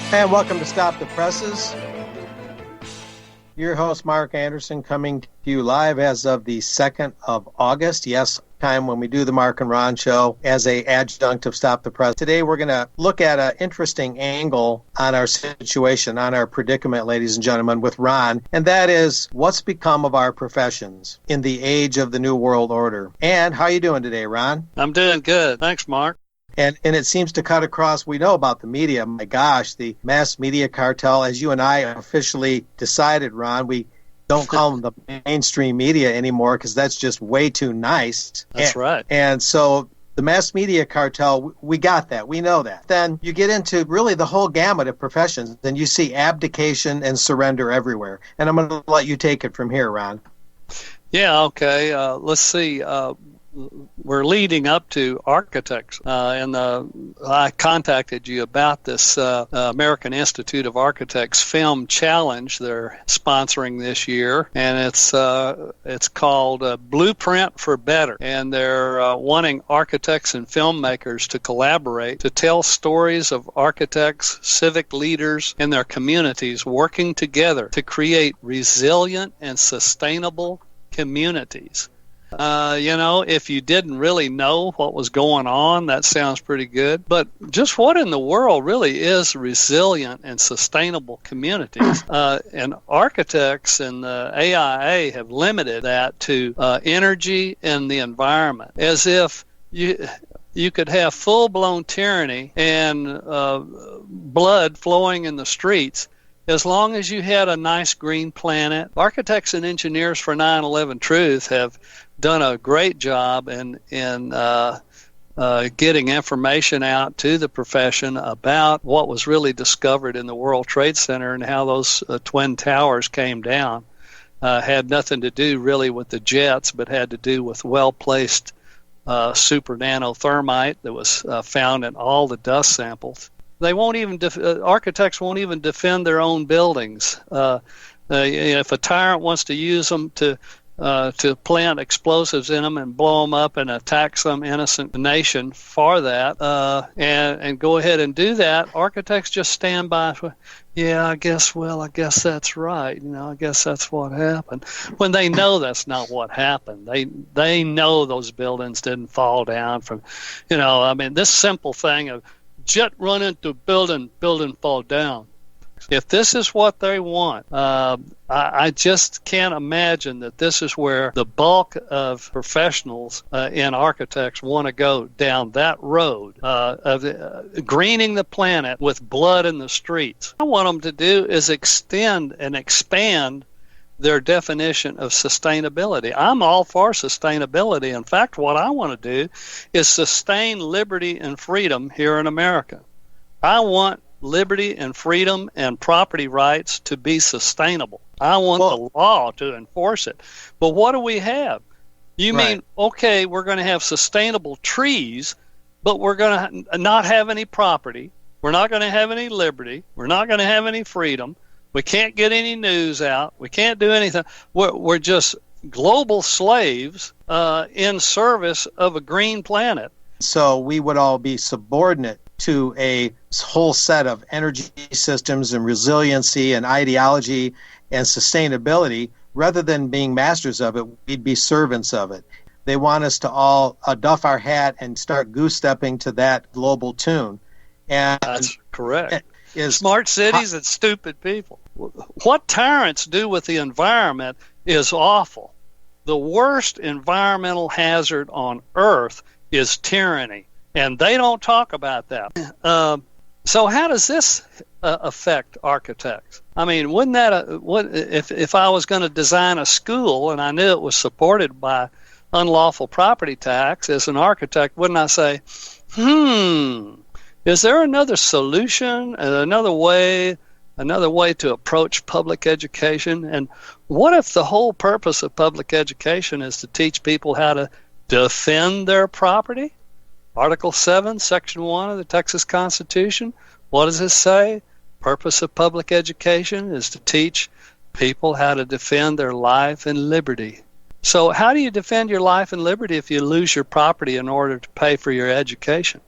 And welcome to Stop the Presses. Your host, Mark Anderson, coming to you live as of the 2nd of August. Yes, time when we do the Mark and Ron show as a adjunct of Stop the Press. Today we're going to look at an interesting angle on our situation, on our predicament, ladies and gentlemen, with Ron, and that is what's become of our professions in the age of the New World Order. And how you doing today, Ron? I'm doing good. Thanks, Mark. And it seems to cut across, we know about the media. My gosh, the mass media cartel, as you and I officially decided, Ron, we don't call them the mainstream media anymore because that's just way too nice. That's right. And so the mass media cartel, we got that. We know that. Then you get into really the whole gamut of professions, and you see abdication and surrender everywhere. And I'm going to let you take it from here, Ron. Yeah, okay. Let's see. We're leading up to architects, and I contacted you about this American Institute of Architects Film Challenge they're sponsoring this year, and it's called Blueprint for Better, and they're wanting architects and filmmakers to collaborate to tell stories of architects, civic leaders, and their communities working together to create resilient and sustainable communities. If you didn't really know what was going on, that sounds pretty good. But just what in the world really is resilient and sustainable communities? And architects and the AIA have limited that to energy and the environment, as if you could have full-blown tyranny and blood flowing in the streets as long as you had a nice green planet. Architects and engineers for 9/11 Truth have done a great job in getting information out to the profession about what was really discovered in the World Trade Center and how those Twin Towers came down. Had nothing to do really with the jets, but had to do with well-placed super nanothermite that was found in all the dust samples. They won't even architects won't even defend their own buildings. If a tyrant wants to use them to plant explosives in them and blow them up and attack some innocent nation for that, and go ahead and do that, architects just stand by. Yeah, I guess that's right. I guess that's what happened. When they know that's not what happened. They know those buildings didn't fall down from, this simple thing of jet run into building fall down. If this is what they want, I just can't imagine that this is where the bulk of professionals in architects want to go down that road of greening the planet with blood in the streets. What I want them to do is extend and expand their definition of sustainability. I'm all for sustainability. In fact, what I want to do is sustain liberty and freedom here in America. I want liberty and freedom and property rights to be sustainable. I want the law to enforce it. But what do we have? You mean, okay, we're going to have sustainable trees, but we're going to not have any property. We're not going to have any liberty. We're not going to have any freedom. We can't get any news out. We can't do anything. We're just global slaves in service of a green planet. So we would all be subordinate to a whole set of energy systems and resiliency and ideology and sustainability. Rather than being masters of it, we'd be servants of it. They want us to all duff our hat and start goose-stepping to that global tune. And that's correct. Smart cities and stupid people. What tyrants do with the environment is awful. The worst environmental hazard on Earth is tyranny, and they don't talk about that. So how does this affect architects? I mean, wouldn't that if I was going to design a school and I knew it was supported by unlawful property tax as an architect, wouldn't I say, is there another solution, another way to approach public education? And what if the whole purpose of public education is to teach people how to defend their property? Article 7, Section 1 of the Texas Constitution, what does it say? Purpose of public education is to teach people how to defend their life and liberty. So how do you defend your life and liberty if you lose your property in order to pay for your education?